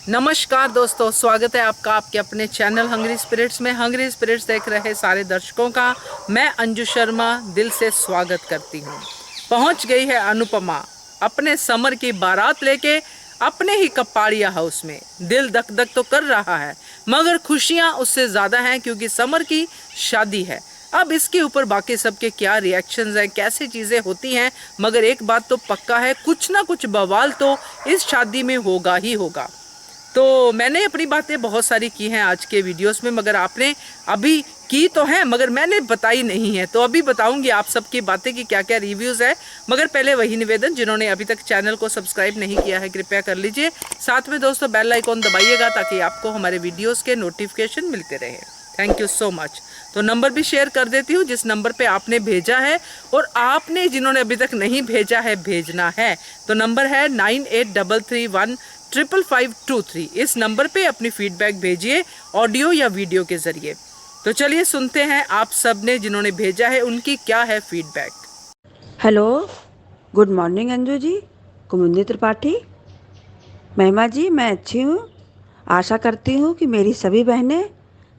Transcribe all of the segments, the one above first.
नमस्कार दोस्तों, स्वागत है आपका आपके अपने चैनल हंग्री स्पिरिट्स में। हंग्री स्पिरिट्स देख रहे सारे दर्शकों का मैं अंजू शर्मा दिल से स्वागत करती हूँ। पहुँच गई है अनुपमा अपने समर की बारात लेके अपने ही कपाड़िया हाउस में। दिल धक धक तो कर रहा है मगर खुशियाँ उससे ज़्यादा हैं क्योंकि समर की शादी है। अब इसके ऊपर बाकी सबके क्या रिएक्शंस हैं, कैसी चीज़ें होती हैं, मगर एक बात तो पक्का है, कुछ ना कुछ बवाल तो इस शादी में होगा ही होगा। तो मैंने अपनी बातें बहुत सारी की हैं आज के वीडियोस में, मगर आपने अभी की तो हैं मगर मैंने बताई नहीं है। तो अभी बताऊंगी आप सबकी बातें कि क्या क्या रिव्यूज़ है। मगर पहले वही निवेदन, जिन्होंने अभी तक चैनल को सब्सक्राइब नहीं किया है कृपया कर लीजिए। साथ में दोस्तों बेल आइकॉन दबाइएगा ताकि आपको हमारे वीडियोज़ के नोटिफिकेशन मिलते रहे। Thank you so much. तो नंबर भी शेयर कर देती हूँ जिस नंबर पे आपने भेजा है, और आपने जिन्होंने अभी तक नहीं भेजा है भेजना है तो नंबर है 9833155523। इस नंबर पे अपनी फीडबैक भेजिए ऑडियो या वीडियो के जरिए। तो चलिए सुनते हैं आप सब ने जिन्होंने भेजा है उनकी क्या है feedback. Hello, good morning Anju ji, Kumudi Tripathi. Mahima ji, मैं अच्छी हूँ। आशा करती हूँ कि मेरी सभी बहनें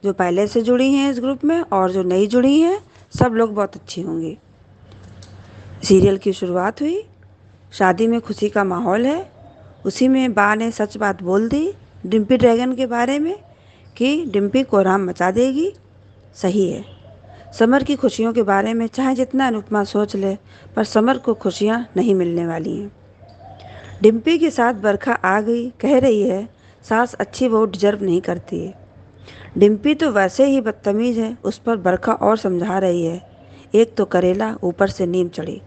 जो पहले से जुड़ी हैं इस ग्रुप में और जो नई जुड़ी हैं सब लोग बहुत अच्छी होंगी। सीरियल की शुरुआत हुई, शादी में खुशी का माहौल है। उसी में बा ने सच बात बोल दी डिम्पी ड्रैगन के बारे में कि डिम्पी कोहराम मचा देगी। सही है। समर की खुशियों के बारे में चाहे जितना अनुपमा सोच ले, पर समर को खुशियाँ नहीं मिलने वाली हैं। डिम्पी के साथ बरखा आ गई, कह रही है सास अच्छी बहू डिजर्व नहीं करती है। डिम्पी तो वैसे ही बदतमीज है, उस पर बरखा और समझा रही है। एक तो करेला ऊपर से नीम चढ़ी।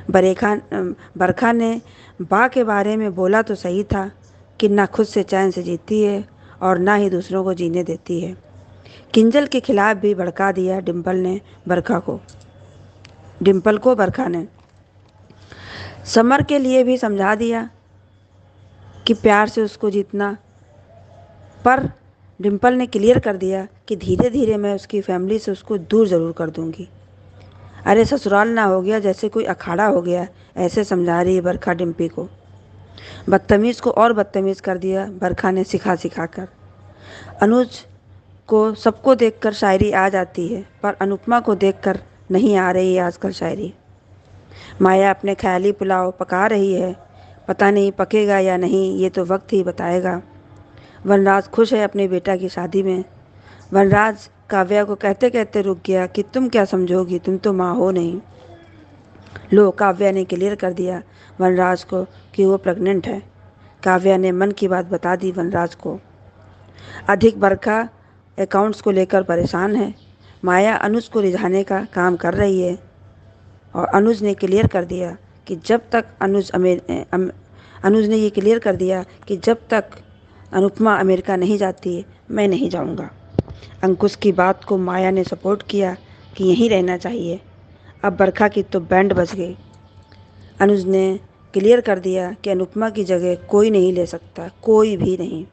बरखा ने बा के बारे में बोला तो सही था कि ना खुद से चैन से जीती है और ना ही दूसरों को जीने देती है। किंजल के खिलाफ भी भड़का दिया डिम्पल को बरखा ने। समर के लिए भी समझा दिया कि प्यार से उसको जीतना, पर डिम्पल ने क्लियर कर दिया कि धीरे धीरे मैं उसकी फैमिली से उसको दूर ज़रूर कर दूंगी। अरे ससुराल ना हो गया जैसे कोई अखाड़ा हो गया, ऐसे समझा रही है बरखा डिम्पी को। बदतमीज़ को और बदतमीज़ कर दिया बरखा ने सिखा सिखा कर। अनुज को सबको देखकर शायरी आ जाती है, पर अनुपमा को देखकर नहीं आ रही है आजकल शायरी। माया अपने ख्याली पुलाव पका रही है, पता नहीं पकेगा या नहीं, ये तो वक्त ही बताएगा। वनराज खुश है अपने बेटा की शादी में। वनराज काव्या को कहते कहते रुक गया कि तुम क्या समझोगी, तुम तो माँ हो नहीं। लो, काव्या ने क्लियर कर दिया वनराज को कि वो प्रेग्नेंट है। काव्या ने मन की बात बता दी वनराज को। अधिक बरखा अकाउंट्स को लेकर परेशान है। माया अनुज को रिझाने का काम कर रही है और अनुज ने क्लियर कर दिया कि जब तक अनुज ने ये क्लियर कर दिया कि जब तक अनुपमा अमेरिका नहीं जाती मैं नहीं जाऊंगा। अंकुश की बात को माया ने सपोर्ट किया कि यहीं रहना चाहिए। अब बरखा की तो बैंड बज गई। अनुज ने क्लियर कर दिया कि अनुपमा की जगह कोई नहीं ले सकता, कोई भी नहीं।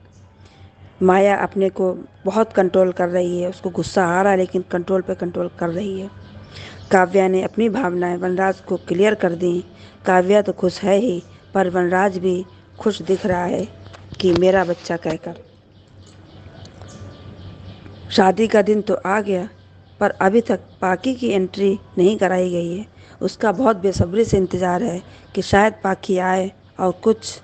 माया अपने को बहुत कंट्रोल कर रही है, उसको गुस्सा आ रहा है लेकिन कंट्रोल पे कंट्रोल कर रही है। काव्या ने अपनी भावनाएं वनराज को क्लियर कर दी। काव्या तो खुश है ही, पर वनराज भी खुश दिख रहा है कि मेरा बच्चा कहकर। शादी का दिन तो आ गया, पर अभी तक पाकी की एंट्री नहीं कराई गई है। उसका बहुत बेसब्री से इंतज़ार है कि शायद पाकी आए और कुछ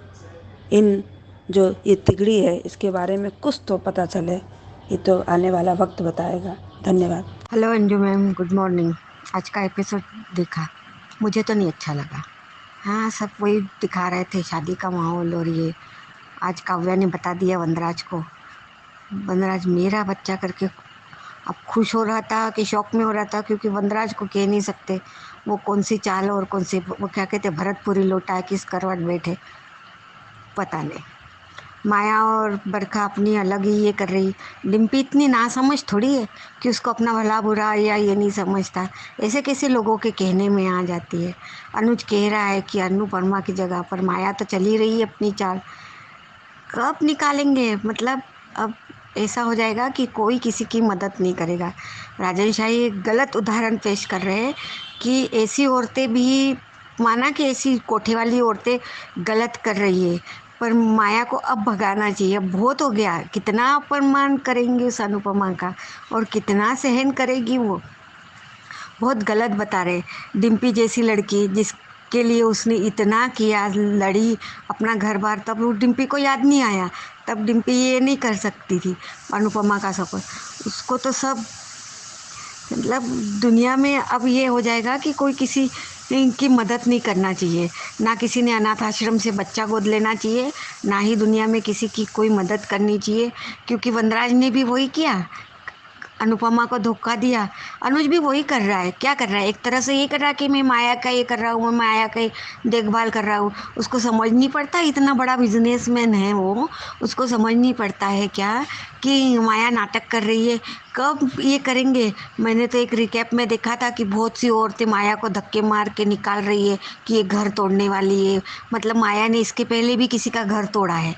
इन जो ये तिगड़ी है इसके बारे में कुछ तो पता चले। ये तो आने वाला वक्त बताएगा। धन्यवाद। Hello Anju ma'am, good morning. आज का एपिसोड देखा, मुझे तो नहीं अच्छा लगा। हाँ, सब वही दिखा रहे थे, शादी का माहौल। और ये आज काव्या ने बता दिया वनराज को। वनराज मेरा बच्चा करके अब खुश हो रहा था कि शौक में हो रहा था, क्योंकि वनराज को कह नहीं सकते वो कौन सी चाल और कौन सी, वो क्या कहते, भरतपुरी लौटा किस करवट बैठे, पता नहीं। माया और बरखा अपनी अलग ही ये कर रही। डिम्पी इतनी नासमझ थोड़ी है कि उसको अपना भला बुरा या ये नहीं समझता। ऐसे कैसे लोगों के कहने में आ जाती है। अनुज कह रहा है कि अनुपमा की जगह पर माया तो चली रही है अपनी चाल। कब निकालेंगे, मतलब अब ऐसा हो जाएगा कि कोई किसी की मदद नहीं करेगा। राजन शाही एक गलत उदाहरण पेश कर रहे हैं कि ऐसी औरतें भी, माना कि ऐसी कोठे वाली औरतें गलत कर रही है, पर माया को अब भगाना चाहिए। अब बहुत हो गया, कितना अपमान करेंगे उस अनुपमा का और कितना सहन करेगी वो। बहुत गलत बता रहे। डिम्पी जैसी लड़की जिसके लिए उसने इतना किया, लड़ी अपना घर बार, तब वो डिम्पी को याद नहीं आया। तब डिम्पी ये नहीं कर सकती थी अनुपमा का सपोर्ट। उसको तो सब, मतलब दुनिया में अब ये हो जाएगा कि कोई किसी की मदद नहीं करना चाहिए, ना किसी ने अनाथ आश्रम से बच्चा गोद लेना चाहिए, ना ही दुनिया में किसी की कोई मदद करनी चाहिए। क्योंकि वनराज ने भी वही किया, अनुपमा को धोखा दिया। अनुज भी वही कर रहा है। क्या कर रहा है? एक तरह से ये कर रहा है कि मैं माया का ये कर रहा हूँ, मैं माया का देखभाल कर रहा हूँ। उसको समझ नहीं पड़ता, इतना बड़ा बिजनेसमैन है वो, उसको समझ नहीं पड़ता है क्या कि माया नाटक कर रही है। कब ये करेंगे? मैंने तो एक रिकैप में देखा था कि बहुत सी औरतें माया को धक्के मार के निकाल रही है कि ये घर तोड़ने वाली है। मतलब माया ने इसके पहले भी किसी का घर तोड़ा है।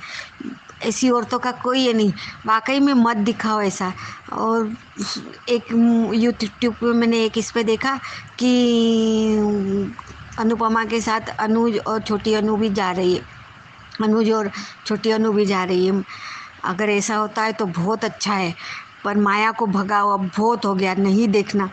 ऐसी औरतों का कोई ये नहीं। वाकई में मत दिखाओ ऐसा। और एक यूट्यूब पे मैंने एक इस पे देखा कि अनुपमा के साथ अनुज और छोटी अनु भी जा रही है। अनुज और छोटी अनु भी जा रही है। अगर ऐसा होता है तो बहुत अच्छा है, पर माया को भगाओ, अब बहुत हो गया, नहीं देखना।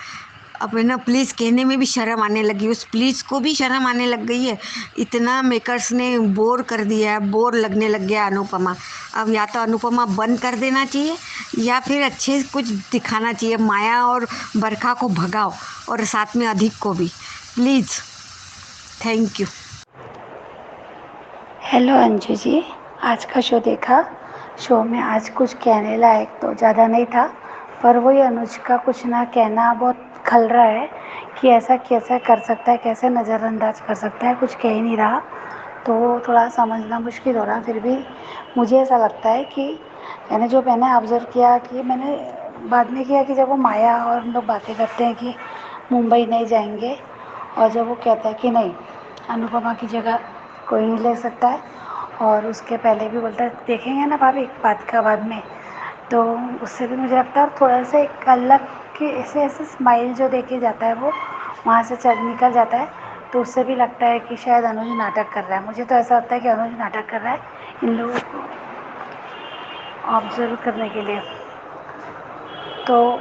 अब है ना, प्लीज़ कहने में भी शर्म आने लगी, उस प्लीज़ को भी शर्म आने लग गई है। इतना मेकर्स ने बोर कर दिया है, बोर लगने लग गया अनुपमा। अब या तो अनुपमा बंद कर देना चाहिए या फिर अच्छे कुछ दिखाना चाहिए। माया और बरखा को भगाओ और साथ में अधिक को भी, please. Thank you. Hello Anju ji, आज का शो देखा? शो में आज कुछ कहने लायक तो ज़्यादा नहीं था, पर वही अनुज का कुछ ना कहना बहुत खल रहा है कि ऐसा कैसे कर सकता है, कैसे नज़रअंदाज कर सकता है, कुछ कह ही नहीं रहा। तो थोड़ा समझना मुश्किल हो रहा। फिर भी मुझे ऐसा लगता है कि मैंने ऑब्ज़र्व किया कि मैंने बाद में किया कि जब वो माया और हम लोग बातें करते हैं कि मुंबई नहीं जाएंगे, और जब वो कहता है कि नहीं, अनुपमा की जगह कोई नहीं ले सकता है, और उसके पहले भी बोलता है देखेंगे ना भाभी बात का बाद में। तो उससे भी मुझे लगता है थोड़ा सा एक अलग कि ऐसे ऐसे स्माइल जो देके जाता है वो वहाँ से चल निकल जाता है, तो उससे भी लगता है कि शायद अनुज नाटक कर रहा है। मुझे तो ऐसा लगता है कि अनुज नाटक कर रहा है इन लोगों को ऑब्जर्व करने के लिए। तो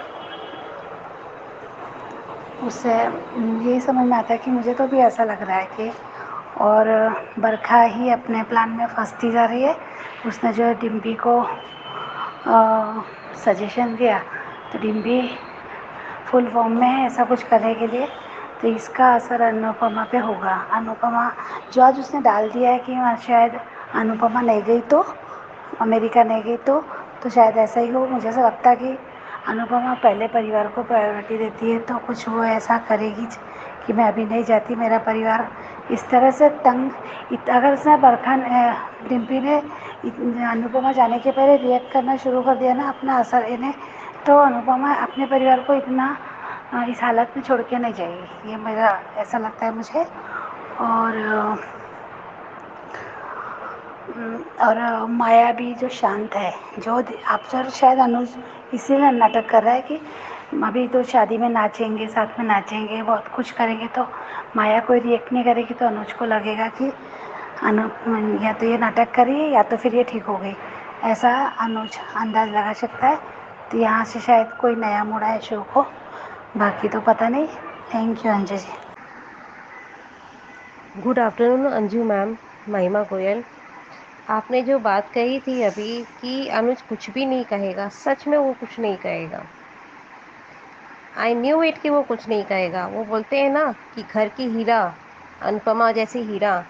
उससे यही समझ में आता है कि मुझे तो भी ऐसा लग रहा है कि, और बरखा ही अपने प्लान में फंसती जा रही है। उसने जो डिम्पी को सजेशन दिया, तो डिम्पी फुल फॉर्म में है ऐसा कुछ करने के लिए, तो इसका असर अनुपमा पे होगा। अनुपमा जो आज उसने डाल दिया है कि वहाँ शायद अनुपमा नहीं गई तो, अमेरिका नहीं गई तो शायद ऐसा ही हो। मुझे ऐसा लगता है कि अनुपमा पहले परिवार को प्रायोरिटी देती है, तो कुछ वो ऐसा करेगी कि मैं अभी नहीं जाती, मेरा परिवार इस तरह से अगर उसने डिम्पी ने अनुपमा जाने के पहले रिएक्ट करना शुरू कर दिया ना अपना असर इन्हें, तो अनुपमा अपने परिवार को इतना इस हालत में छोड़ के नहीं जाएगी, ये मेरा ऐसा लगता है मुझे। और माया भी जो शांत है, जो आप सर शायद अनुज इसीलिए नाटक कर रहा है कि अभी तो शादी में नाचेंगे, साथ में नाचेंगे, बहुत कुछ करेंगे, तो माया कोई रिएक्ट नहीं करेगी, तो अनुज को लगेगा कि या तो ये नाटक कर रही है या तो फिर ये ठीक हो गई, ऐसा अनुज अंदाज लगा सकता है। तो यहाँ से शायद कोई नया मोड़ा है शो को, बाकी तो पता नहीं। Thank you Anju ji. Good afternoon Anju ma'am, Mahima Goyal. आपने जो बात कही थी अभी कि अनुज कुछ भी नहीं कहेगा, सच में वो कुछ नहीं कहेगा। आई न्यू इट कि वो कुछ नहीं कहेगा। वो बोलते हैं ना कि घर की हीरा, अनुपमा जैसी हीरा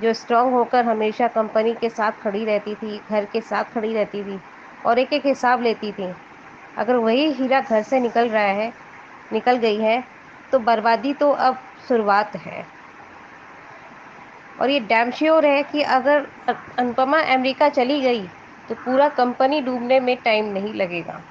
जो स्ट्रांग होकर हमेशा कंपनी के साथ खड़ी रहती थी, घर के साथ खड़ी रहती थी और एक एक हिसाब लेती थी। अगर वही हीरा घर से निकल गई है तो बर्बादी तो अब शुरुआत है। और ये डैम श्योर है कि अगर अनुपमा अमेरिका चली गई तो पूरा कंपनी डूबने में टाइम नहीं लगेगा।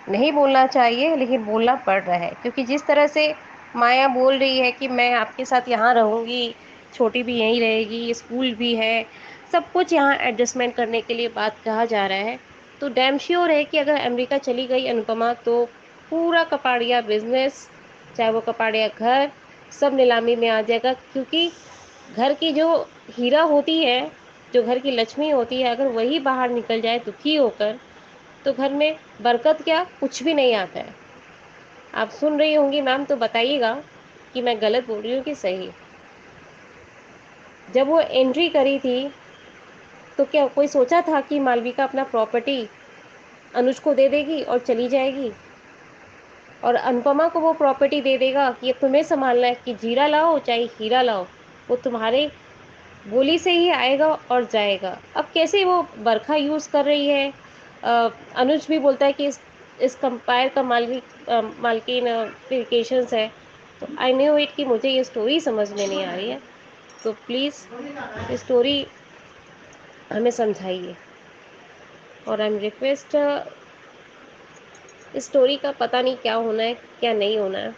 नहीं बोलना चाहिए लेकिन बोलना पड़ रहा है, क्योंकि जिस तरह से माया बोल रही है कि मैं आपके साथ यहाँ रहूँगी, छोटी भी यहीं रहेगी, स्कूल भी है, सब कुछ यहाँ एडजस्टमेंट करने के लिए बात कहा जा रहा है, तो डैम श्योर है कि अगर अमेरिका चली गई अनुपमा तो पूरा कपाड़िया बिजनेस, चाहे वो कपाड़िया घर, सब नीलामी में आ जाएगा। क्योंकि घर की जो हीरा होती है, जो घर की लक्ष्मी होती है, अगर वही बाहर निकल जाए दुखी होकर, तो घर में बरकत क्या, कुछ भी नहीं आता है। आप सुन रही होंगी मैम, तो बताइएगा कि मैं गलत बोल रही हूँ कि सही। जब वो एंट्री करी थी, तो क्या कोई सोचा था कि मालविका अपना प्रॉपर्टी अनुज को दे देगी और चली जाएगी, और अनुपमा को वो प्रॉपर्टी दे देगा कि अब तुम्हें संभालना है, कि जीरा लाओ चाहे हीरा लाओ, वो तुम्हारे बोली से ही आएगा और जाएगा। अब कैसे वो बरखा यूज़ कर रही है। अनुज भी बोलता है कि इस कंपायर का मालकिन वेकेशंस है। तो आई न्यू इट कि मुझे ये स्टोरी समझ में नहीं आ रही है। तो प्लीज़ ये स्टोरी हमें समझाइए, और आई एम रिक्वेस्ट, इस स्टोरी का पता नहीं क्या होना है, क्या नहीं होना है।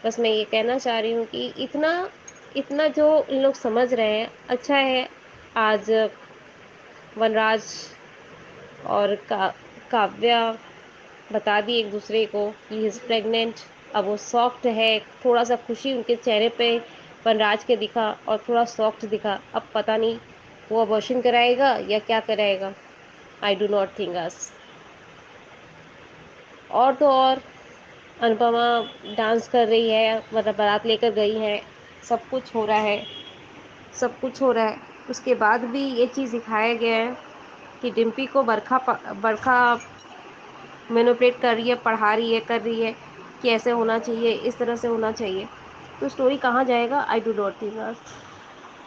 बस मैं ये कहना चाह रही हूँ कि इतना इतना जो इन लोग समझ रहे हैं, अच्छा है। आज वनराज और काव्या बता दी एक दूसरे को कि ही इज़ प्रेग्नेंट। अब वो सॉफ्ट है, थोड़ा सा खुशी उनके चेहरे पे वनराज के दिखा, और थोड़ा सॉफ्ट दिखा। अब पता नहीं वो अबॉर्शन कराएगा या क्या कराएगा। आई डू नॉट थिंक अस। और तो और अनुपमा डांस कर रही है, मतलब बारात लेकर गई है, सब कुछ हो रहा है, सब कुछ हो रहा है। उसके बाद भी ये चीज़ दिखाया गया है कि डिम्पी को बरखा मैनिपुलेट कर रही है, पढ़ा रही है, कर रही है कि ऐसे होना चाहिए, इस तरह से होना चाहिए। तो स्टोरी कहाँ जाएगा, I do not think.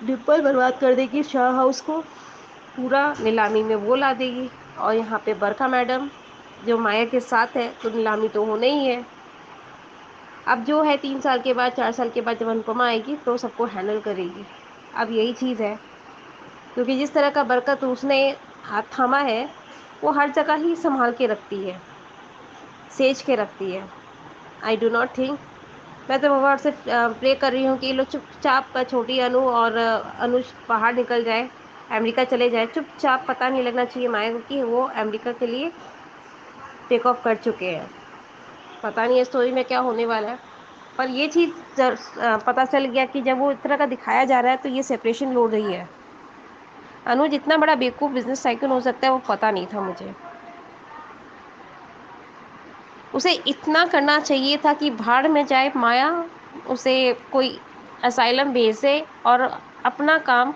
Dimple बर्बाद कर देगी शाह हाउस को, पूरा नीलामी में वो ला देगी, और यहाँ पे बरखा मैडम जो माया के साथ है, तो नीलामी तो होना ही है। अब जो है 3 साल के बाद, 4 साल के बाद जब अनुपमा आएगी तो सबको हैंडल करेगी। अब यही चीज़ है, क्योंकि जिस तरह का बरकत उसने हाथ थामा है, वो हर जगह ही संभाल के रखती है, सेज के रखती है। I do not think. मैं तो भगवान से प्रे कर रही हूँ कि ये लोग चुपचाप, छोटी अनु और अनुज बाहर निकल जाए, अमेरिका चले जाए चुपचाप। पता नहीं लगना चाहिए माया को कि वो अमेरिका के लिए टेक ऑफ कर चुके हैं। पता नहीं है स्टोरी में क्या होने वाला है, पर ये चीज़ पता चल गया कि जब वो इस तरह का दिखाया जा रहा है, तो ये सेपरेशन लोड रही है। अनुज इतना बड़ा बेवकूफ़ बिजनेस टाइकून हो सकता है, वो पता नहीं था मुझे। उसे इतना करना चाहिए था कि भाड़ में जाए माया, उसे कोई असाइलम भेज दे और अपना काम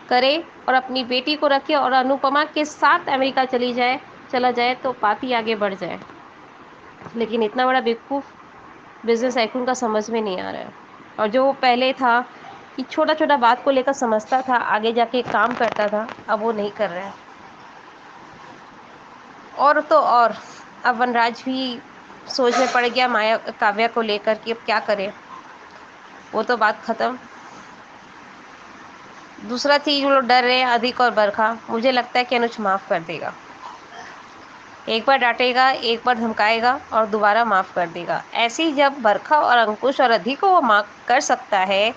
करे, और अपनी बेटी को रखे और अनुपमा के साथ अमेरिका चला जाए, तो बात ही आगे बढ़ जाए। लेकिन इतना बड़ा बेवकूफ़ बिजनेस टाइकून का समझ में नहीं आ रहा है। और जो वो पहले था कि छोटा छोटा बात को लेकर समझता था, आगे जाके काम करता था, अब वो नहीं कर रहा है। और तो और अब वनराज भी सोच में पड़ गया माया काव्या को लेकर कि अब क्या करे। वो तो बात खत्म। दूसरा चीज वो लोग डर रहे हैं, अधिक और बरखा। मुझे लगता है कि अनुज माफ़ कर देगा। एक बार डांटेगा, एक बार धमकाएगा, और दोबारा माफ़ कर देगा। ऐसे ही जब बरखा और अंकुश और अधिक को वो माफ़ कर सकता है,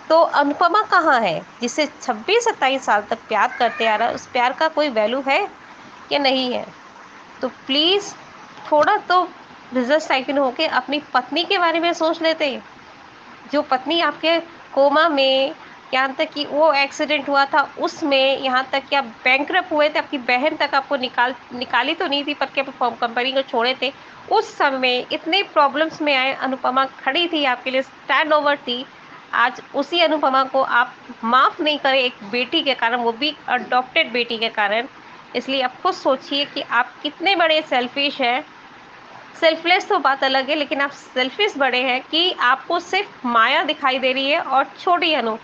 तो अनुपमा कहाँ है, जिससे 26-27 साल तक प्यार करते आ रहा है। उस प्यार का कोई वैल्यू है या नहीं है? तो प्लीज़ थोड़ा तो बिजनेस टाइकून होके अपनी पत्नी के बारे में सोच लेते। जो पत्नी आपके कोमा में, यहाँ तक कि वो एक्सीडेंट हुआ था उसमें, यहाँ तक कि आप बैंकरप्ट हुए थे, आपकी बहन तक आपको निकाली तो नहीं थी, पर के कंपनी को छोड़े थे। उस समय इतने प्रॉब्लम्स में आए, अनुपमा खड़ी थी आपके लिए, स्टैंड ओवर थी। आज उसी अनुपमा को आप माफ़ नहीं करें एक बेटी के कारण, वो भी अडॉप्टेड बेटी के कारण। इसलिए आप खुद सोचिए कि आप कितने बड़े सेल्फिश हैं। सेल्फलेस तो बात अलग है, लेकिन आप सेल्फिश बड़े हैं कि आपको सिर्फ माया दिखाई दे रही है। और छोटी अनु,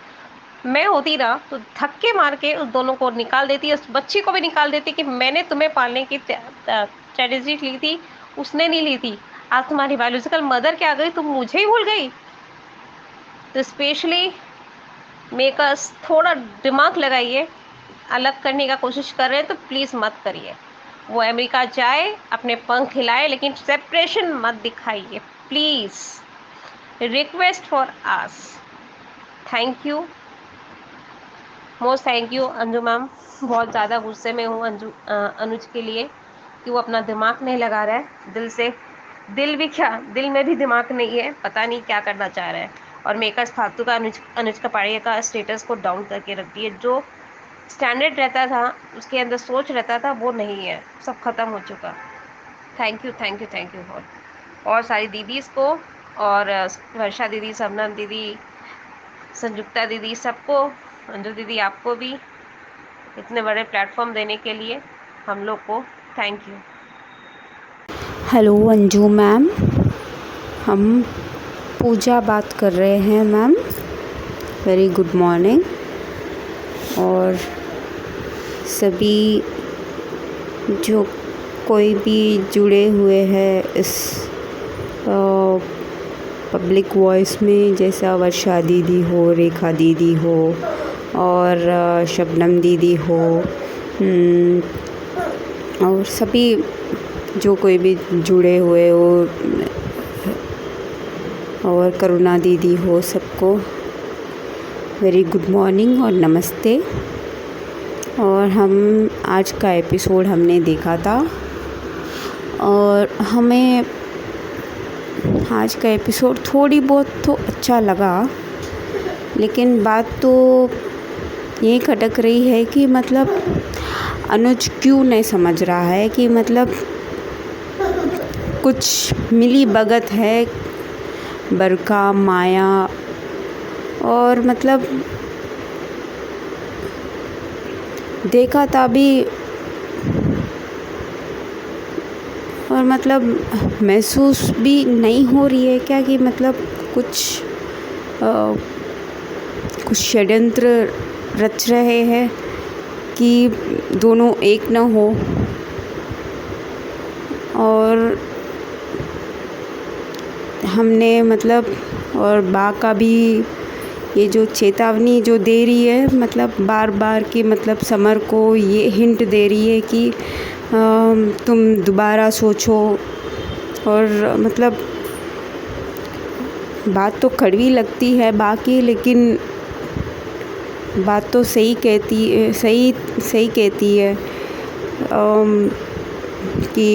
मैं होती ना तो धक्के मार के उस दोनों को निकाल देती, उस बच्ची को भी निकाल देती कि मैंने तुम्हें पालने की स्ट्रेटेजी ली थी, उसने नहीं ली थी। आज तुम्हारी बायोलॉजिकल मदर क्या गई, तुम मुझे ही भूल गई। तो स्पेशली मेकर्स थोड़ा दिमाग लगाइए। अलग करने का कोशिश कर रहे हैं तो प्लीज़ मत करिए। वो अमेरिका जाए, अपने पंख हिलाए, लेकिन सेपरेशन मत दिखाइए please. Request for us. Thank you, most thank you Anju ma'am. बहुत ज़्यादा गुस्से में हूँ अनुज के लिए कि वो अपना दिमाग नहीं लगा रहा है दिल से। दिल भी क्या, दिल में भी दिमाग नहीं है, पता नहीं क्या करना चाह रहा है। और मेकर्स फालतू का अनुज कपाड़िया का स्टेटस को डाउन करके रख दिए। जो स्टैंडर्ड रहता था, उसके अंदर सोच रहता था, वो नहीं है, सब खत्म हो चुका। थैंक यू और सारी दीदीज़ को, और वर्षा दीदी, सबनम दीदी, संयुक्ता दीदी, सबको, अंजू दीदी आपको भी इतने बड़े प्लेटफॉर्म देने के लिए हम लोग को thank you. Hello Anju ma'am, हम पूजा बात कर रहे हैं मैम। Very good morning. और सभी जो कोई भी जुड़े हुए हैं इस पब्लिक वॉइस में, जैसा वर्षा दीदी हो, रेखा दीदी हो और शबनम दीदी हो, और सभी जो कोई भी जुड़े हुए हो, और करुणा दीदी हो, सबको वेरी गुड मॉर्निंग और नमस्ते। और हम आज का एपिसोड हमने देखा था और हमें आज का एपिसोड थोड़ी बहुत तो अच्छा लगा, लेकिन बात तो ये खटक रही है कि मतलब अनुज क्यों नहीं समझ रहा है कि मतलब कुछ मिली भगत है बरका, माया, और मतलब देखा था भी, और मतलब महसूस भी नहीं हो रही है क्या कि मतलब कुछ षड्यंत्र रच रहे हैं कि दोनों एक न हो। और हमने मतलब, और बा का भी ये जो चेतावनी जो दे रही है, मतलब बार बार कि मतलब समर को ये हिंट दे रही है कि तुम दोबारा सोचो। और मतलब बात तो कड़वी लगती है बाकी, लेकिन बात तो सही कहती है कि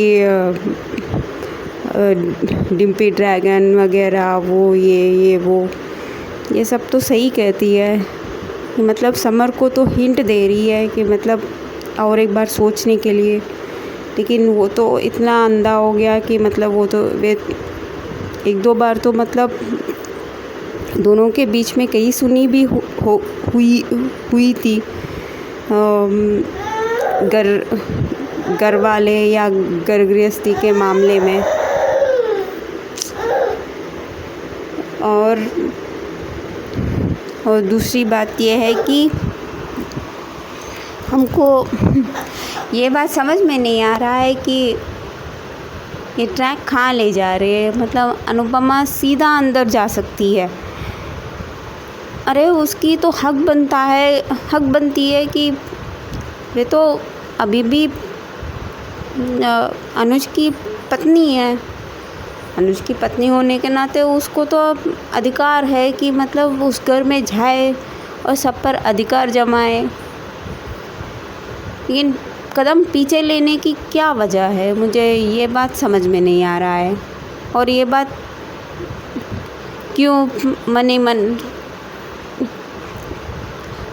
डिम्पी ड्रैगन वगैरह, वो ये सब तो सही कहती है कि मतलब समर को तो हिंट दे रही है कि मतलब और एक बार सोचने के लिए, लेकिन वो तो इतना अंधा हो गया कि मतलब वो तो एक दो बार तो मतलब दोनों के बीच में कई सुनी भी हुई थी घर वाले या घर गृहस्थी के मामले में। और दूसरी बात यह है कि हमको ये बात समझ में नहीं आ रहा है कि ये ट्रैक कहाँ ले जा रहे हैं। मतलब अनुपमा सीधा अंदर जा सकती है, अरे उसकी तो हक बनती है कि वे तो अभी भी अनुज की पत्नी है। अनुज की पत्नी होने के नाते उसको तो अधिकार है कि मतलब उस घर में जाए और सब पर अधिकार जमाए, लेकिन कदम पीछे लेने की क्या वजह है, मुझे ये बात समझ में नहीं आ रहा है। और ये बात क्यों मन ही मन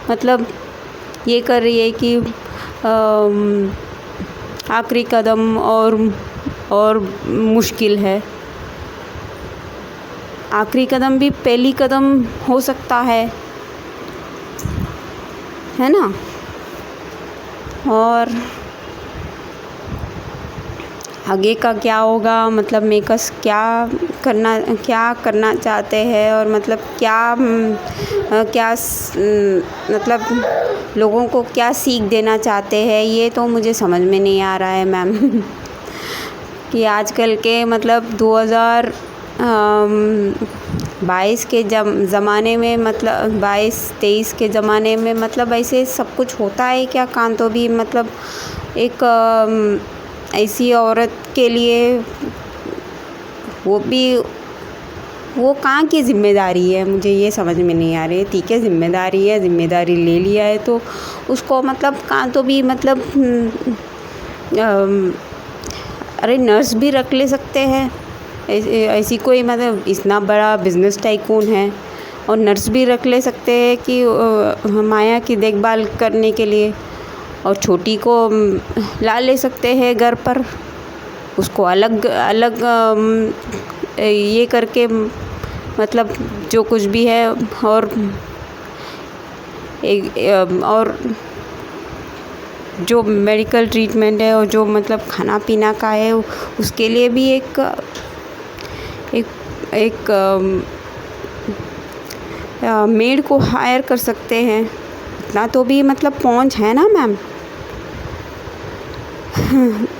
मतलब ये कर रही है कि आखिरी कदम और मुश्किल है। आखिरी कदम भी पहली कदम हो सकता है ना। और आगे का क्या होगा, मतलब मेकर्स क्या करना चाहते हैं, और मतलब क्या मतलब लोगों को क्या सीख देना चाहते हैं, ये तो मुझे समझ में नहीं आ रहा है मैम। कि आजकल के मतलब 2022 के ज़माने में, मतलब 22-23 के ज़माने में मतलब ऐसे सब कुछ होता है क्या? कांतो भी मतलब एक ऐसी औरत के लिए वो कहाँ की ज़िम्मेदारी है, मुझे ये समझ में नहीं आ रही है। ठीक है, ज़िम्मेदारी ले लिया है तो उसको मतलब कांतो भी मतलब अरे नर्स भी रख ले सकते हैं। ऐसी कोई मतलब इतना बड़ा बिज़नेस टाइकून है और नर्स भी रख ले सकते हैं कि माया की देखभाल करने के लिए, और छोटी को ला ले सकते हैं घर पर, उसको अलग अलग ये करके मतलब जो कुछ भी है, और और जो मेडिकल ट्रीटमेंट है और जो मतलब खाना पीना का है उसके लिए भी एक मेड को हायर कर सकते हैं। इतना तो भी मतलब पहुंच है ना मैम।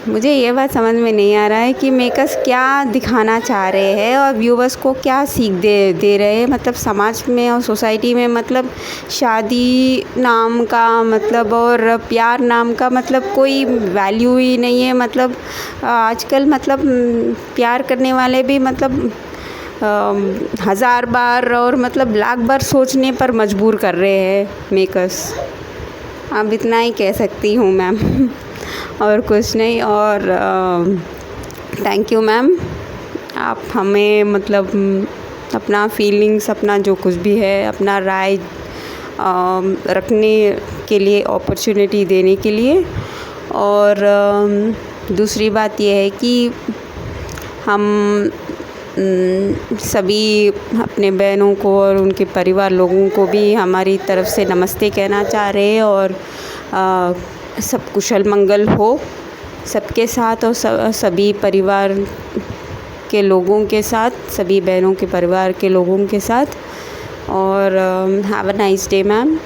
मुझे ये बात समझ में नहीं आ रहा है कि मेकर्स क्या दिखाना चाह रहे हैं और व्यूवर्स को क्या सीख दे रहे हैं, मतलब समाज में और सोसाइटी में, मतलब शादी नाम का मतलब और प्यार नाम का मतलब कोई वैल्यू ही नहीं है। मतलब आजकल मतलब प्यार करने वाले भी मतलब 1000 बार और मतलब लाख बार सोचने पर मजबूर कर रहे हैं मेकर्स। अब इतना ही कह सकती हूँ मैम और कुछ नहीं। और थैंक यू मैम, आप हमें मतलब अपना फीलिंग्स, अपना जो कुछ भी है, अपना राय रखने के लिए अपॉर्चुनिटी देने के लिए। और दूसरी बात यह है कि हम सभी अपने बहनों को और उनके परिवार लोगों को भी हमारी तरफ से नमस्ते कहना चाह रहे हैं, और सब कुशल मंगल हो सबके साथ, और सभी परिवार के लोगों के साथ, सभी बहनों के परिवार के लोगों के साथ। और have a nice day ma'am.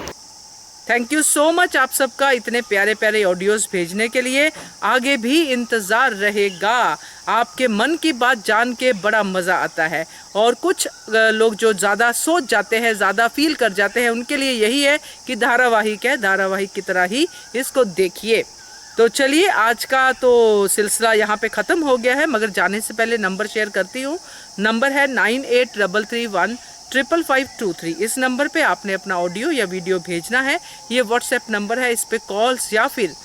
Thank you so much आप सबका इतने प्यारे प्यारे ऑडियोज़ भेजने के लिए। आगे भी इंतज़ार रहेगा। आपके मन की बात जान के बड़ा मज़ा आता है, और कुछ लोग जो ज़्यादा सोच जाते हैं, ज़्यादा फील कर जाते हैं, उनके लिए यही है कि धारावाहिक है, धारावाहिक की तरह ही इसको देखिए। तो चलिए, आज का तो सिलसिला यहाँ पे ख़त्म हो गया है, मगर जाने से पहले नंबर शेयर करती हूँ। नंबर है 9833155523। इस नंबर पे आपने अपना ऑडियो या वीडियो भेजना है। ये व्हाट्सएप नंबर है, इस पे कॉल्स या फिर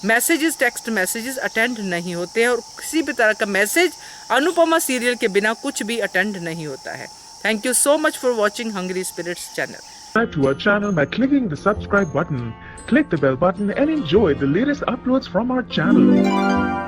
मैसेजेस, टेक्स्ट मैसेजेस अटेंड नहीं होते हैं, और किसी भी तरह का मैसेज अनुपमा सीरियल के बिना कुछ भी अटेंड नहीं होता है। Thank you so much for watching hungry spirits channel. Subscribe to our channel by clicking the subscribe button. Click the bell button and enjoy the latest uploads from our channel.